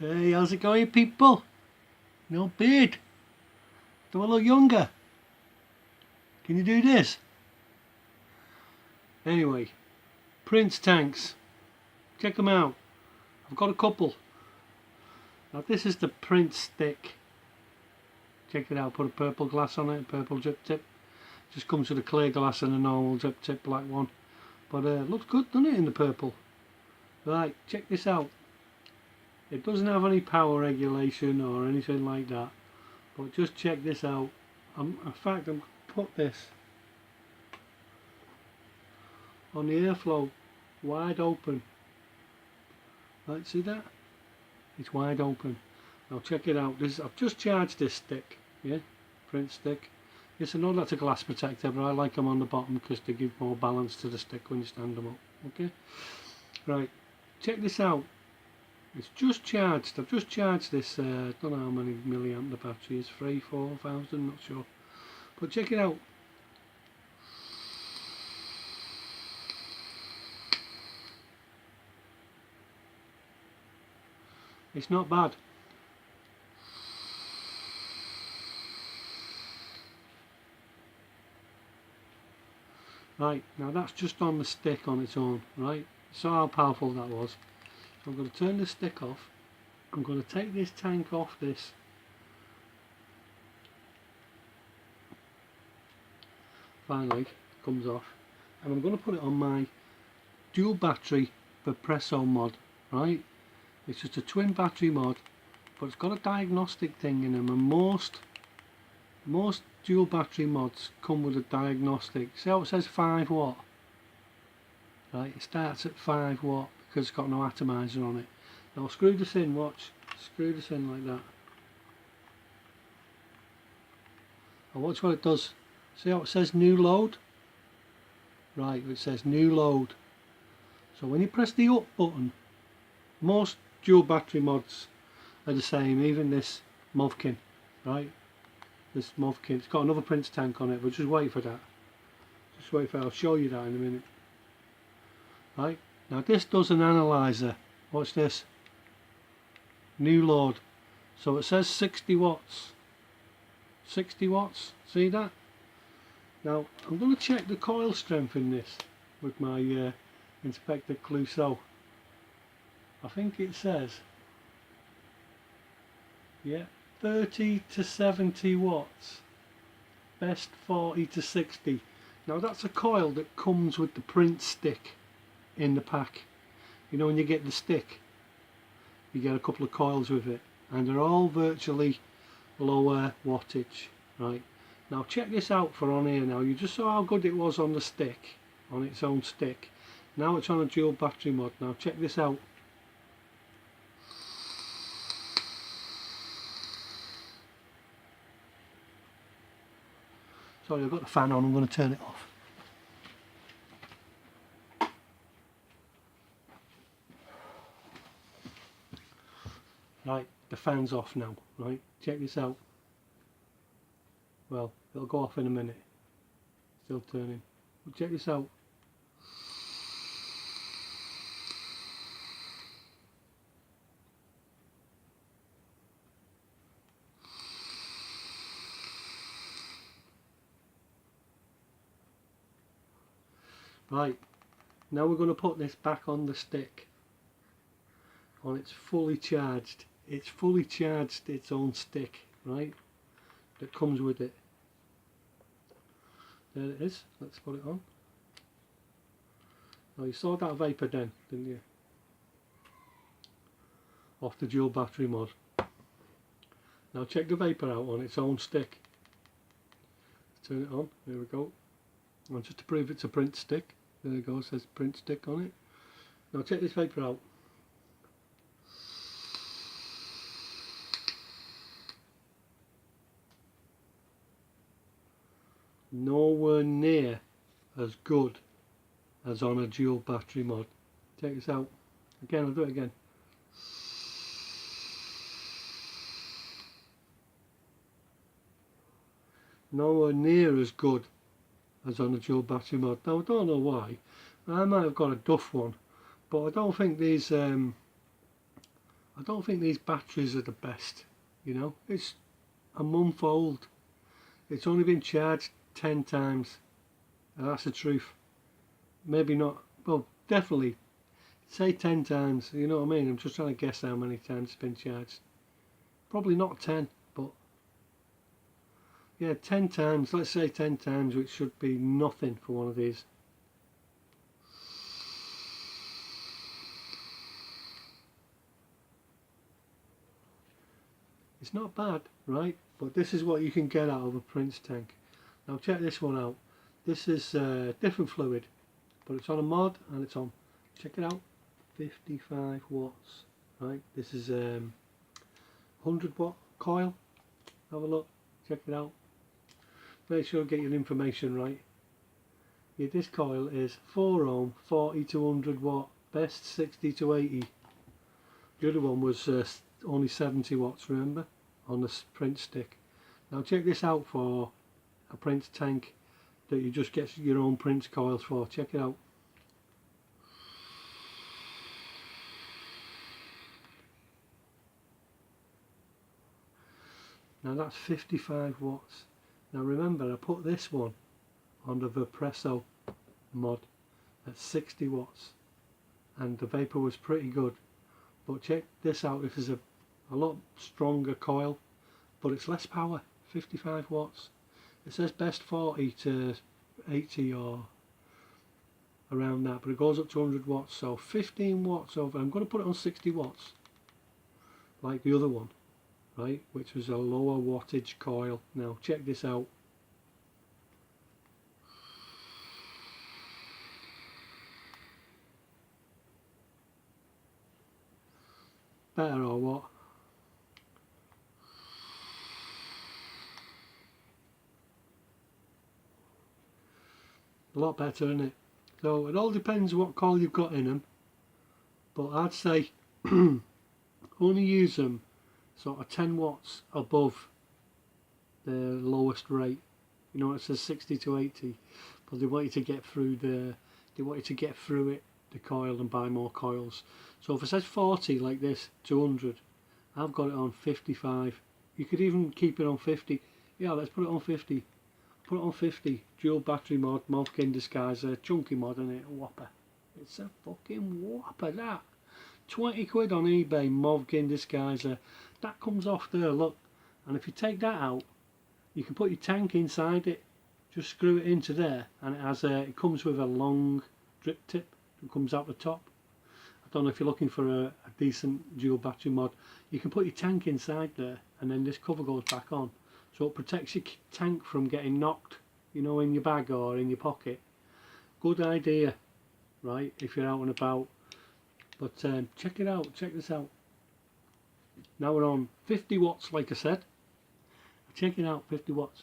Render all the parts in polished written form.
Hey, how's it going, people? No beard. Do I look younger? Can you do this? Anyway, Prince tanks. Check them out. I've got a couple. Now this is the Prince stick. Check it out. Put a purple glass on it, purple drip tip. Just comes with a clear glass and a normal drip tip black one. But looks good, doesn't it, in the purple? Right, check this out. It doesn't have any power regulation or anything like that. But just check this out. In fact, I'm going to put this on the airflow wide open. Right, see that? It's wide open. Now check it out. I've just charged this stick, yeah, Prince stick. Yes, I know that's a glass protector, but I like them on the bottom because they give more balance to the stick when you stand them up. Okay, right. Check this out. It's just charged. I've just charged this. Don't know how many milliamp the battery is. 3,000-4,000, not sure. But check it out. It's not bad. Right, now that's just on the stick on its own, right? So how powerful that was. So I'm going to turn the stick off. I'm going to take this tank off this. Finally, comes off. And I'm going to put it on my dual battery Presso mod, right? It's just a twin battery mod, but it's got a diagnostic thing in them, and most dual battery mods come with a diagnostic. See how it says 5 watt? Right, it starts at 5 watt because it's got no atomizer on it. Now screw this in, watch. Screw this in like that. And watch what it does. See how it says new load? Right, it says new load. So when you press the up button, most dual battery mods are the same, even this Movkin, right? This Movkin, it's got another Prince tank on it, but just wait for that. Just wait for it, I'll show you that in a minute. Right, now this does an analyzer. Watch this. New load. So it says 60 watts. 60 watts, see that? Now I'm going to check the coil strength in this with my Inspector Clouseau. I think it says, yeah, 30 to 70 watts, best 40 to 60. Now that's a coil that comes with the Prince stick in the pack. You know, when you get the stick, you get a couple of coils with it, and they're all virtually lower wattage. Right, now check this out for on here. Now you just saw how good it was on the stick, on its own stick. Now it's on a dual battery mod. Now check this out. Sorry, I've got the fan on, I'm going to turn it off. Right, the fan's off now, right, check this out. Well, it'll go off in a minute. Still turning. But check this out. Right, now we're going to put this back on the stick. On it's fully charged. It's fully charged its own stick, right? That comes with it. There it is. Let's put it on. Now you saw that vapor then, didn't you? Off the dual battery mod. Now check the vapor out on its own stick. Turn it on. There we go. And just to prove it's a Prince stick. There it goes, says Prince stick on it. Now check this vapor out. Nowhere near as good as on a dual battery mod. Check this out. Again, I'll do it again. Nowhere near as good as on a dual battery mod. Now I don't know why. I might have got a Duff one, but I don't think these I I don't think these batteries are the best, you know. It's a month old. It's only been charged 10 times, and that's the truth. Maybe not, well, definitely say 10 times, you know what I mean? I'm just trying to guess how many times it's been charged. Probably not 10, but yeah, 10 times, let's say 10 times, which should be nothing for one of these. It's not bad, right? But this is what you can get out of a Prince tank. Now check this one out. This is different fluid, but it's on a mod and it's on, check it out, 55 watts, right? This is 100 watt coil. Have a look, check it out. Make sure you get your information right. Yeah, this coil is 4 ohm, 40 to 100 watt, best 60 to 80. The other one was only 70 watts, remember, on the Prince stick. Now check this out for a Prince tank that you just get your own Prince coils for. Check it out. Now that's 55 watts. Now remember, I put this one on the Vapresso mod at 60 watts and the vapor was pretty good. But check this out, this is a lot stronger coil, but it's less power, 55 watts. It says best 40 to 80 or around that, but it goes up to 100 watts, so 15 watts over. I'm going to put it on 60 watts like the other one, right, which was a lower wattage coil. Now check this out. Better or what? A lot better, isn't it? So it all depends what coil you've got in them, but I'd say only use them sort of 10 watts above the lowest rate. You know, it says 60 to 80, but they want you to get through the coil and buy more coils. So if it says 40 like this, 200, I've got it on 55. You could even keep it on 50. Yeah, let's put it on 50. Put it on 50. Dual battery mod, Movkin disguiser, chunky mod, and it, a whopper. It's a fucking whopper, that. 20 quid on eBay, Movkin disguiser. That comes off there, look. And if you take that out, you can put your tank inside it. Just screw it into there, and it has it comes with a long drip tip that comes out the top. I don't know if you're looking for a decent dual battery mod. You can put your tank inside there, and then this cover goes back on, so it protects your tank from getting knocked, you know, in your bag or in your pocket. Good idea, right, if you're out and about. But check it out, check this out. Now we're on 50 watts, like I said. Check it out, 50 watts.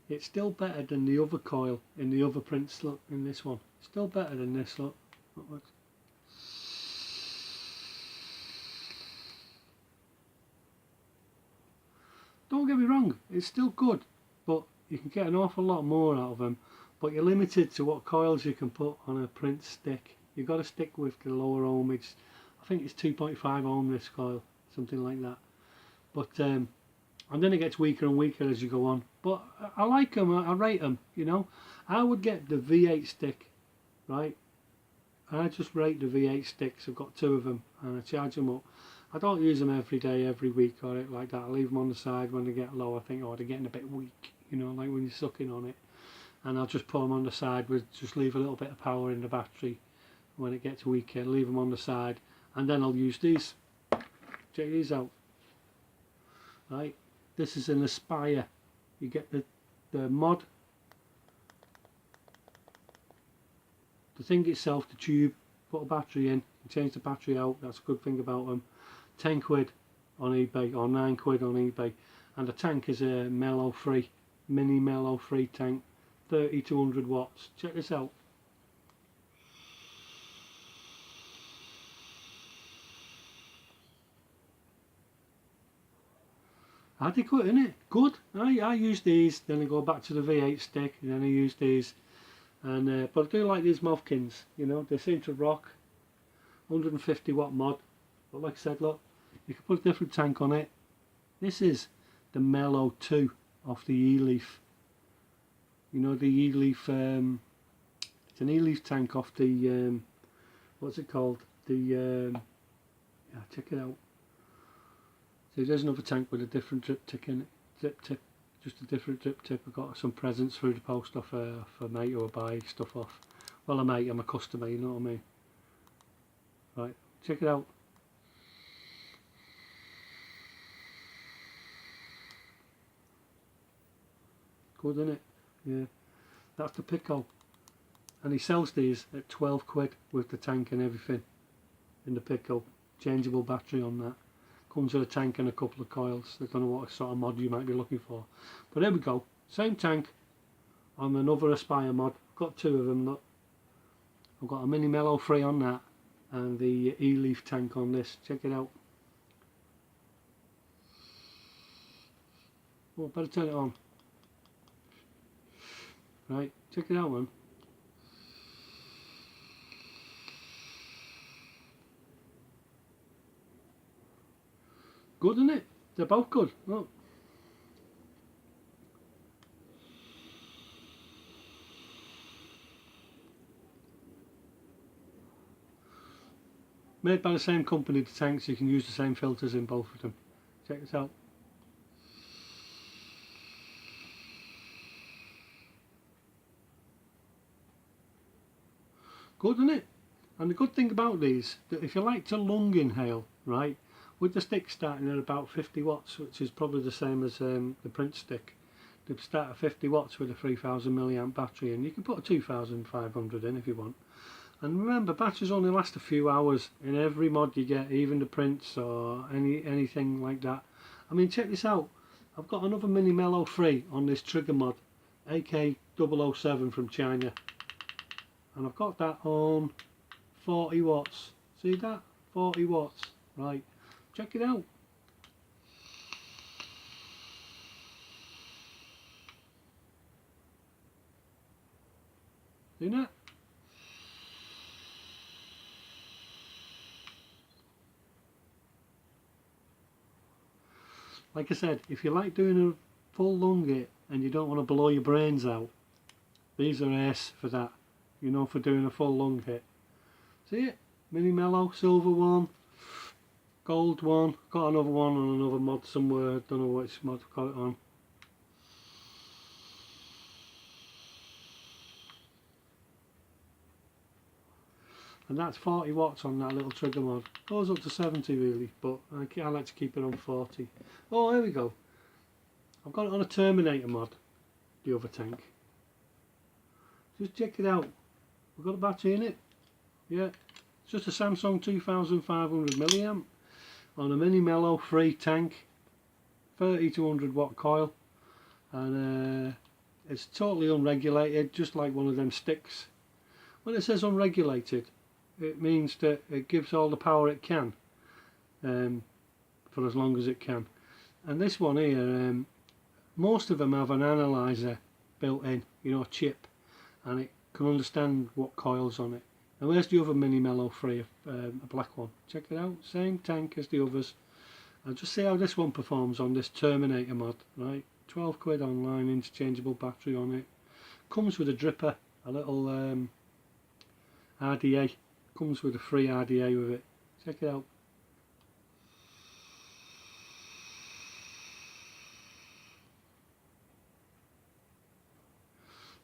It's still better than the other coil in the other Prince, look, in this one. Still better than this, look. Look. Don't get me wrong, it's still good, but you can get an awful lot more out of them. But you're limited to what coils you can put on a Prince stick. You've got to stick with the lower ohmage. I think it's 2.5 ohm this coil, something like that. But and then it gets weaker and weaker as you go on. But I like them, I rate them, you know. I would get the V8 stick, right? I just rate the V8 sticks. I've got 2 of them and I charge them up. I don't use them every day, every week or it like that. I leave them on the side when they get low. I think, oh, they're getting a bit weak, you know, like when you're sucking on it. And I'll just put them on the side with, just leave a little bit of power in the battery. When it gets weaker, leave them on the side, and then I'll use these. Check these out. Right, this is an Aspire. You get the mod, the thing itself, the tube, put a battery in, and change the battery out. That's a good thing about them. 10 quid on eBay, or 9 quid on eBay. And the tank is a mellow free, mini mellow free tank, 30 to 100 watts. Check this out. Adequate, innit? Good. I use these, then I go back to the V8 stick, and then I use these. And but I do like these Movkins, you know, they seem to rock. 150 watt mod. But like I said, look, you can put a different tank on it. This is the Mellow 2 off the E-Leaf. You know, the E-Leaf, it's an E-Leaf tank off the, what's it called? The, yeah, check it out. So there's another tank with a different drip tip in it. Drip tip, just a different drip tip. I got some presents through the post off for a mate who I buy stuff off. Well, a mate, I'm a customer, you know what I mean? Right, check it out. Good, isn't it? Yeah, that's the Pico. And he sells these at 12 quid with the tank and everything in the Pico. Changeable battery on that. Comes with a tank and a couple of coils. I don't know what sort of mod you might be looking for. But there we go. Same tank on another Aspire mod. I've got two of them. Look. I've got a Mini Mellow 3 on that and the E-Leaf tank on this. Check it out. Oh, better turn it on. Right, check it out, man. Good, isn't it? They're both good. Look. Made by the same company, the tanks, you can use the same filters in both of them. Check this out. Good, isn't it? And the good thing about these, that if you like to lung inhale, right, with the stick starting at about 50 watts, which is probably the same as the print stick, they start at 50 watts with a 3000 milliamp battery, and you can put a 2500 in if you want. And remember, batteries only last a few hours in every mod you get, even the prints or anything like that. I mean, check this out. I've got another Mini Mellow 3 on this trigger mod, AK007 from China. And I've got that on 40 watts. See that? 40 watts. Right. Check it out. See that? Like I said, if you like doing a full lung hit and you don't want to blow your brains out, these are ace for that. You know, for doing a full lung hit. See it? Mini Mellow, silver one, gold one, got another one on another mod somewhere, don't know which mod I've got it on. And that's 40 watts on that little trigger mod. Goes up to 70 really, but I like to keep it on 40. Oh, here we go. I've got it on a Terminator mod, the other tank. Just check it out. We've got a battery in it. Yeah, it's just a Samsung 2500 milliamp on a Mini Mellow 3 tank, 30 to 100 watt coil, and it's totally unregulated, just like one of them sticks. When it says unregulated, it means that it gives all the power it can for as long as it can. And this one here, most of them have an analyzer built in, you know, a chip, and it can understand what coil's on it. And where's the other Mini Mellow 3, a black one? Check it out, same tank as the others. I'll just see how this one performs on this Terminator mod, right? 12 quid online, interchangeable battery on it. Comes with a dripper, a little RDA. Comes with a free RDA with it. Check it out.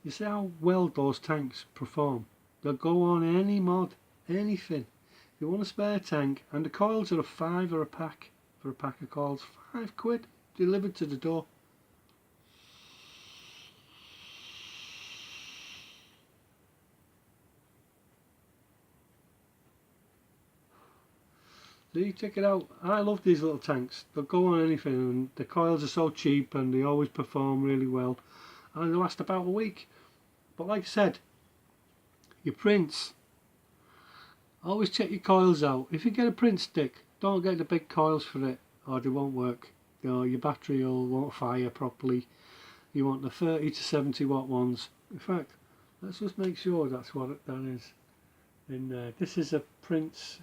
You see how well those tanks perform? They'll go on any mod, anything. If you want a spare tank, and the coils are a £5 a pack for a pack of coils. 5 quid delivered to the door. See, check it out. I love these little tanks. They'll go on anything, and the coils are so cheap and they always perform really well. And they last about a week. But like I said, your prints, always check your coils out. If you get a print stick, don't get the big coils for it or they won't work. or your battery won't fire properly. You want the 30 to 70 watt ones. In fact, let's just make sure that's what that is. And this is a Prince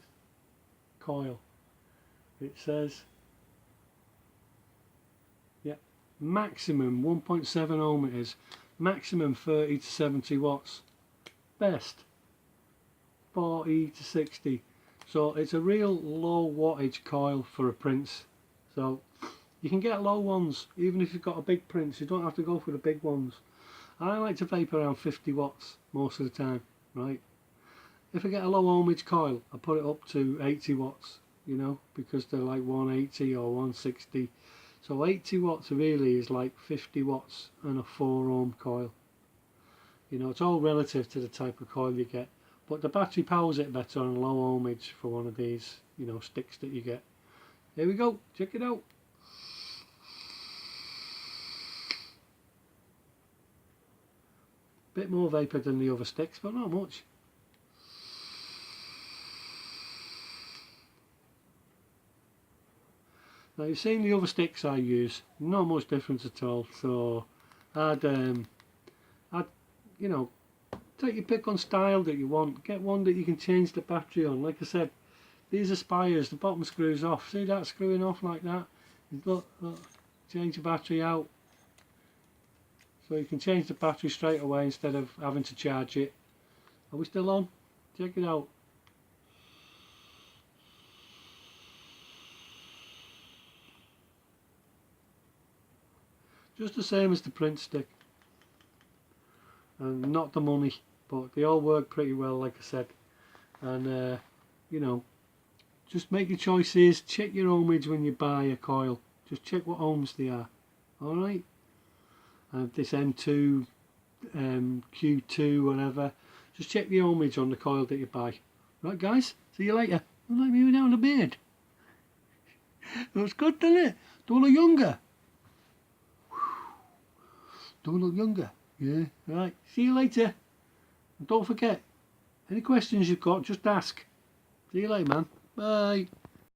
coil. It says, yeah, maximum 1.7 ohm it is, maximum 30 to 70 watts, best 40 to 60. So it's a real low wattage coil for a Prince. So you can get low ones even if you've got a big Prince. You don't have to go for the big ones. I like to vape around 50 watts most of the time, right? If I get a low ohmage coil, I put it up to 80 watts, you know, because they're like 180 or 160. So 80 watts really is like 50 watts and a 4 ohm coil. You know, it's all relative to the type of coil you get. But the battery powers it better on low ohmage for one of these, you know, sticks that you get. Here we go, check it out. Bit more vapour than the other sticks, but not much. Now you've seen the other sticks I use, not much difference at all. So I'd you know, take your pick on style that you want. Get one that you can change the battery on. Like I said, these are spires, the bottom screws off. See that screwing off like that? Look, change the battery out. So you can change the battery straight away instead of having to charge it. Are we still on? Check it out. Just the same as the Prince stick. And not the money, but they all work pretty well, like I said. And you know, just make your choices. Check your ohmage when you buy a coil. Just check what ohms they are. Alright? This M2, Q2, whatever. Just check the ohmage on the coil that you buy. Right guys, see you later. Look like me without a beard. Looks good, doesn't it? Do I look younger? Do I look younger? Yeah, right. See you later. And don't forget, any questions you've got, just ask. See you later, man. Bye.